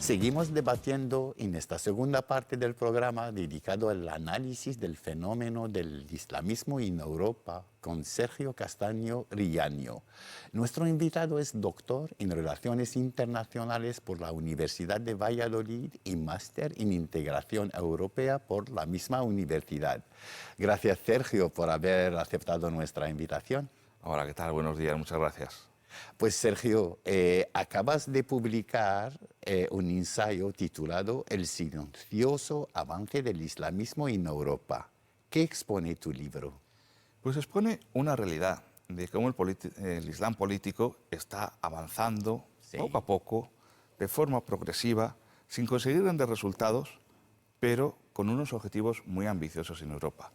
Seguimos debatiendo en esta segunda parte del programa dedicado al análisis del fenómeno del islamismo en Europa con Sergio Castaño Riaño. Nuestro invitado es doctor en Relaciones Internacionales por la Universidad de Valladolid y máster en Integración Europea por la misma universidad. Gracias, Sergio, por haber aceptado nuestra invitación. Hola, ¿qué tal? Buenos días, muchas gracias. Pues Sergio, acabas de publicar un ensayo titulado El silencioso avance del islamismo en Europa. ¿Qué expone tu libro? Pues expone una realidad de cómo el islam político está avanzando poco a poco, de forma progresiva, sin conseguir grandes resultados, pero con unos objetivos muy ambiciosos en Europa.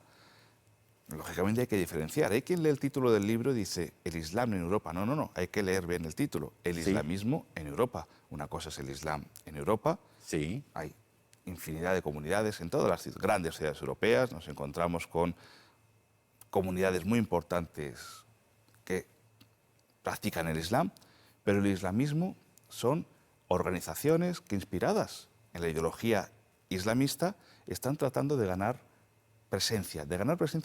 Lógicamente hay que diferenciar. Hay quien lee el título del libro y dice el Islam en Europa. No, hay que leer bien el título. El islamismo en Europa. Una cosa es el Islam en Europa. Sí. Hay infinidad de comunidades en todas las grandes ciudades europeas. Nos encontramos con comunidades muy importantes que practican el Islam, pero el islamismo son organizaciones que, inspiradas en la ideología islamista, están tratando de ganar presencia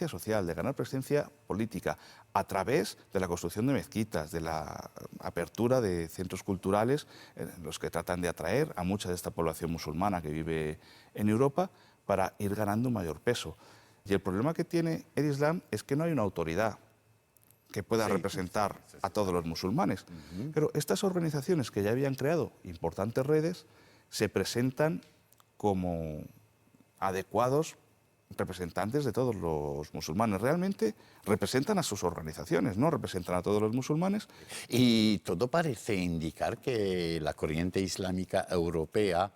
social, de ganar presencia política, a través de la construcción de mezquitas, de la apertura de centros culturales en los que tratan de atraer a mucha de esta población musulmana que vive en Europa para ir ganando un mayor peso. Y el problema que tiene el Islam es que no hay una autoridad que pueda representar a todos los musulmanes. Pero estas organizaciones que ya habían creado importantes redes se presentan como adecuados representantes de todos los musulmanes. Realmente representan a sus organizaciones, no representan a todos los musulmanes. Y todo parece indicar que la corriente islámica europea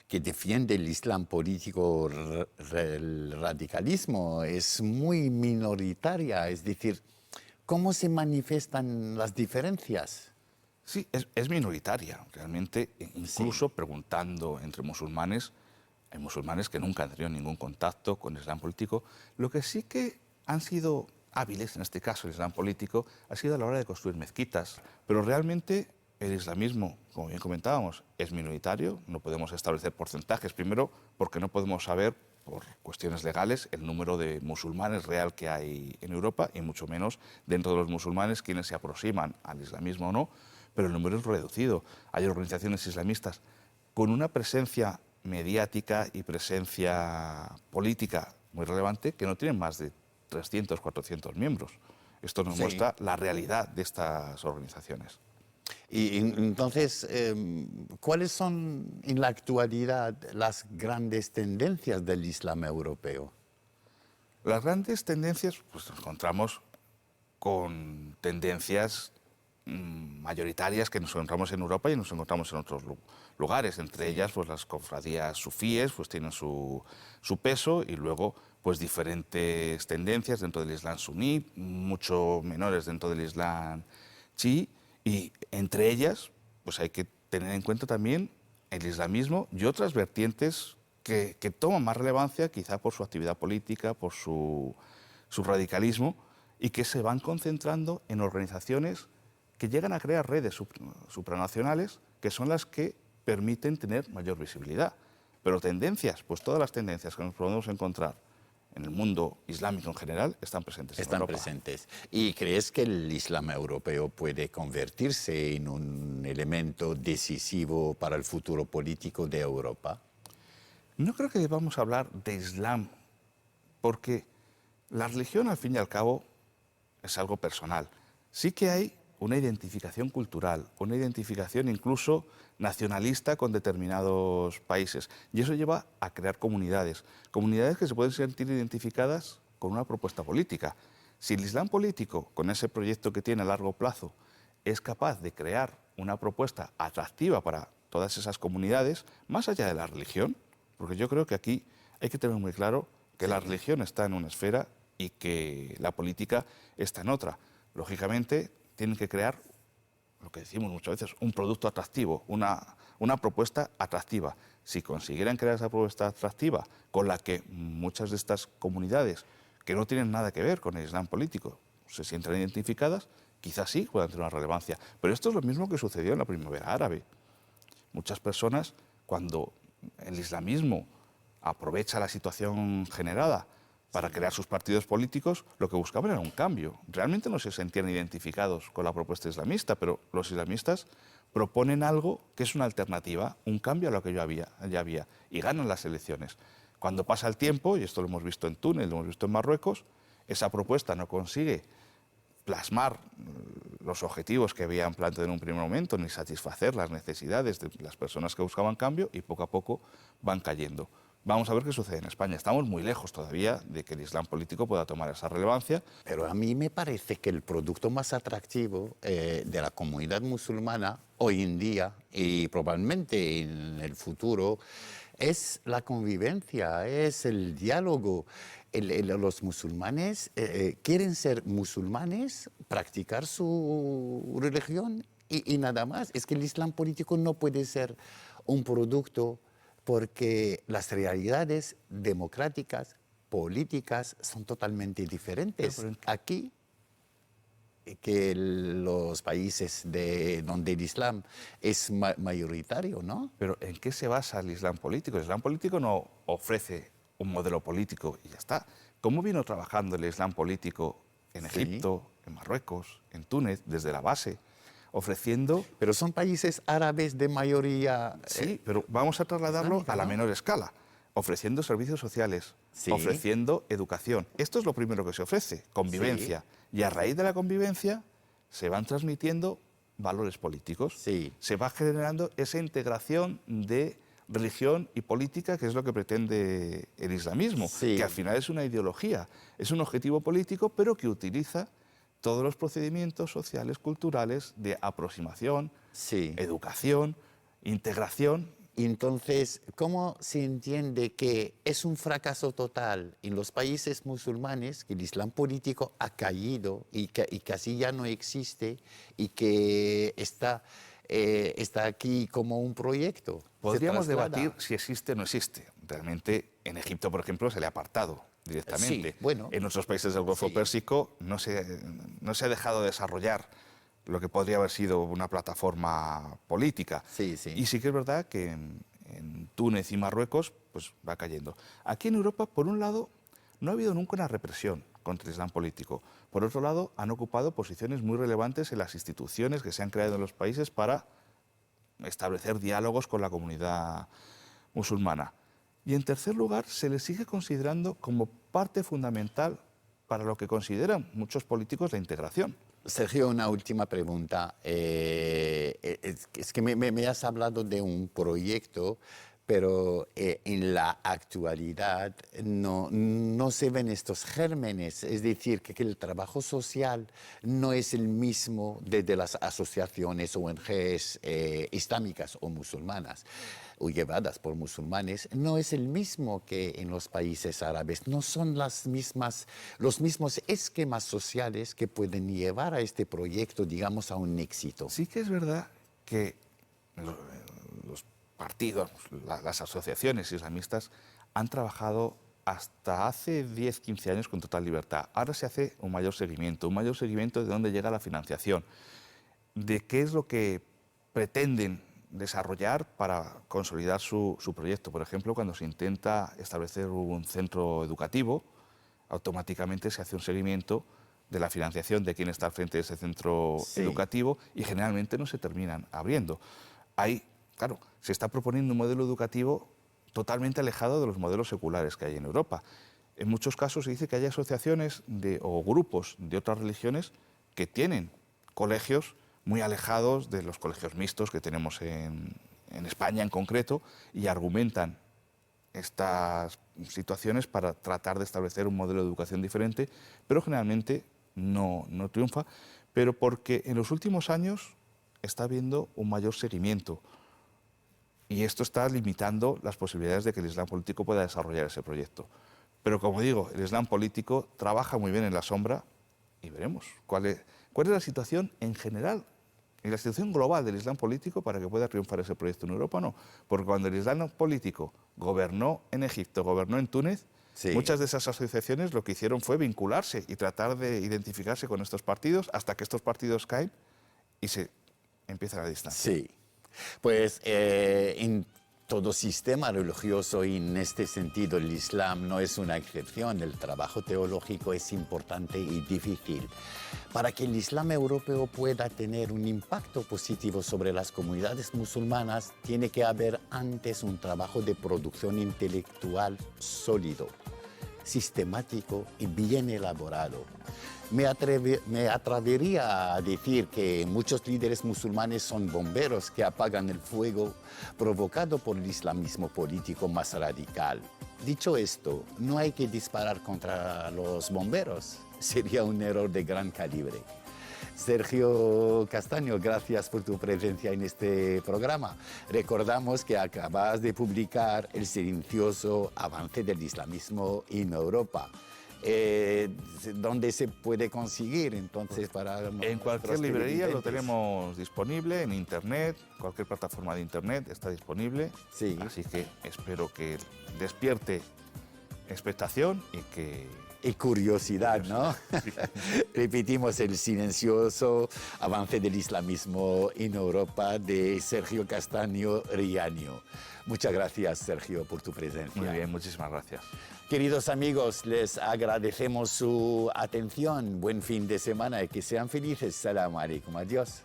que defiende el islam político, el radicalismo, es muy minoritaria. Es decir, ¿cómo se manifiestan las diferencias? Sí, es minoritaria. Realmente, incluso preguntando entre musulmanes, hay musulmanes que nunca han tenido ningún contacto con el islam político. Lo que sí que han sido hábiles, en este caso el islam político, ha sido a la hora de construir mezquitas. Pero realmente el islamismo, como bien comentábamos, es minoritario. No podemos establecer porcentajes. Primero, porque no podemos saber, por cuestiones legales, el número de musulmanes real que hay en Europa, y mucho menos dentro de los musulmanes quienes se aproximan al islamismo o no. Pero el número es reducido. Hay organizaciones islamistas con una presencia mediática y presencia política muy relevante que no tienen más de 300, 400 miembros. Esto nos muestra la realidad de estas organizaciones. Y entonces, ¿cuáles son en la actualidad las grandes tendencias del Islam europeo? Las grandes tendencias, pues nos encontramos con tendencias mayoritarias que nos encontramos en Europa y nos encontramos en otros lugares. Entre ellas, pues las cofradías sufíes pues tienen su peso, y luego pues diferentes tendencias dentro del Islam suní, mucho menores dentro del Islam chií, y entre ellas pues hay que tener en cuenta también el islamismo y otras vertientes que toman más relevancia, quizá por su actividad política, por su radicalismo, y que se van concentrando en organizaciones que llegan a crear redes supranacionales, que son las que permiten tener mayor visibilidad. Pero tendencias, pues todas las tendencias que nos podemos encontrar en el mundo islámico en general están presentes en Europa. Están presentes. ¿Y crees que el Islam europeo puede convertirse en un elemento decisivo para el futuro político de Europa? No creo que debamos hablar de Islam, porque la religión, al fin y al cabo, es algo personal. Sí que hay una identificación cultural, una identificación incluso nacionalista con determinados países. Y eso lleva a crear comunidades que se pueden sentir identificadas con una propuesta política. Si el Islam político, con ese proyecto que tiene a largo plazo, es capaz de crear una propuesta atractiva para todas esas comunidades, más allá de la religión, porque yo creo que aquí hay que tener muy claro que la religión está en una esfera y que la política está en otra. Lógicamente, tienen que crear, lo que decimos muchas veces, un producto atractivo, una propuesta atractiva. Si consiguieran crear esa propuesta atractiva con la que muchas de estas comunidades, que no tienen nada que ver con el Islam político, se sienten identificadas, quizás sí puedan tener una relevancia. Pero esto es lo mismo que sucedió en la primavera árabe. Muchas personas, cuando el islamismo aprovecha la situación generada para crear sus partidos políticos, lo que buscaban era un cambio. Realmente no se sentían identificados con la propuesta islamista, pero los islamistas proponen algo que es una alternativa, un cambio a lo que ya había, y ganan las elecciones. Cuando pasa el tiempo, y esto lo hemos visto en Túnez, lo hemos visto en Marruecos, esa propuesta no consigue plasmar los objetivos que habían planteado en un primer momento, ni satisfacer las necesidades de las personas que buscaban cambio, y poco a poco van cayendo. Vamos a ver qué sucede en España. Estamos muy lejos todavía de que el Islam político pueda tomar esa relevancia. Pero a mí me parece que el producto más atractivo de la comunidad musulmana hoy en día y probablemente en el futuro es la convivencia, es el diálogo. Los musulmanes quieren ser musulmanes, practicar su religión y nada más. Es que el Islam político no puede ser un producto porque las realidades democráticas, políticas, son totalmente diferentes. Aquí, que los países donde el Islam es mayoritario, ¿no? Pero ¿en qué se basa el Islam político? El Islam político no ofrece un modelo político y ya está. ¿Cómo vino trabajando el Islam político en Egipto, en Marruecos, en Túnez, desde la base? Ofreciendo... Pero son países árabes de mayoría... Sí, pero vamos a trasladarlo a la menor escala. Ofreciendo servicios sociales, ofreciendo educación. Esto es lo primero que se ofrece, convivencia. Sí. Y a raíz de la convivencia se van transmitiendo valores políticos. Sí. Se va generando esa integración de religión y política, que es lo que pretende el islamismo, que al final es una ideología, es un objetivo político, pero que utiliza todos los procedimientos sociales, culturales, de aproximación, educación, integración. Entonces, ¿cómo se entiende que es un fracaso total en los países musulmanes, que el Islam político ha caído y casi ya no existe y que está aquí como un proyecto? Podríamos debatir si existe o no existe. Realmente en Egipto, por ejemplo, se le ha apartado directamente. Sí, bueno, en otros países del Golfo Pérsico no se ha dejado de desarrollar lo que podría haber sido una plataforma política. Sí, sí. Y sí que es verdad que en Túnez y Marruecos pues, va cayendo. Aquí en Europa, por un lado, no ha habido nunca una represión contra el Islam político. Por otro lado, han ocupado posiciones muy relevantes en las instituciones que se han creado en los países para establecer diálogos con la comunidad musulmana. Y en tercer lugar, se les sigue considerando como parte fundamental para lo que consideran muchos políticos la integración. Sergio, una última pregunta. Es que me has hablado de un proyecto, pero en la actualidad no se ven estos gérmenes. Es decir, que el trabajo social no es el mismo desde las asociaciones ONGs islámicas o musulmanas o llevadas por musulmanes, no es el mismo que en los países árabes. No son los mismos esquemas sociales que pueden llevar a este proyecto, digamos, a un éxito. Sí que es verdad que los partidos, las asociaciones islamistas han trabajado hasta hace 10, 15 años con total libertad. Ahora se hace un mayor seguimiento de dónde llega la financiación, de qué es lo que pretenden desarrollar para consolidar su proyecto. Por ejemplo, cuando se intenta establecer un centro educativo, automáticamente se hace un seguimiento de la financiación de quién está al frente de ese centro educativo y generalmente no se terminan abriendo. Claro, se está proponiendo un modelo educativo totalmente alejado de los modelos seculares que hay en Europa. En muchos casos se dice que hay asociaciones o grupos de otras religiones que tienen colegios muy alejados de los colegios mixtos que tenemos en España en concreto y argumentan estas situaciones para tratar de establecer un modelo de educación diferente, pero generalmente no triunfa, pero porque en los últimos años está habiendo un mayor seguimiento y esto está limitando las posibilidades de que el Islam político pueda desarrollar ese proyecto. Pero como digo, el Islam político trabaja muy bien en la sombra y veremos cuál es la situación en general y la situación global del Islam político para que pueda triunfar ese proyecto en Europa, no. Porque cuando el Islam político gobernó en Egipto, gobernó en Túnez, muchas de esas asociaciones lo que hicieron fue vincularse y tratar de identificarse con estos partidos hasta que estos partidos caen y se empiezan a distanciar. Sí. Pues Todo sistema religioso, y en este sentido el Islam no es una excepción. El trabajo teológico es importante y difícil. Para que el Islam europeo pueda tener un impacto positivo sobre las comunidades musulmanas, tiene que haber antes un trabajo de producción intelectual sólido, sistemático y bien elaborado. Me atrevería a decir que muchos líderes musulmanes son bomberos que apagan el fuego provocado por el islamismo político más radical. Dicho esto, no hay que disparar contra los bomberos. Sería un error de gran calibre. Sergio Castaño, gracias por tu presencia en este programa. Recordamos que acabas de publicar El silencioso avance del islamismo en Europa. ¿Dónde se puede conseguir entonces para en cualquier librería lo tenemos disponible, en internet, cualquier plataforma de internet está disponible. Sí. Así que espero que despierte expectación y que... Y curiosidad, ¿no? Sí. Repetimos, El silencioso avance del islamismo en Europa, de Sergio Castaño Riaño. Muchas gracias, Sergio, por tu presencia. Muy bien, muchísimas gracias. Queridos amigos, les agradecemos su atención. Buen fin de semana y que sean felices. Salam alaikum. Adiós.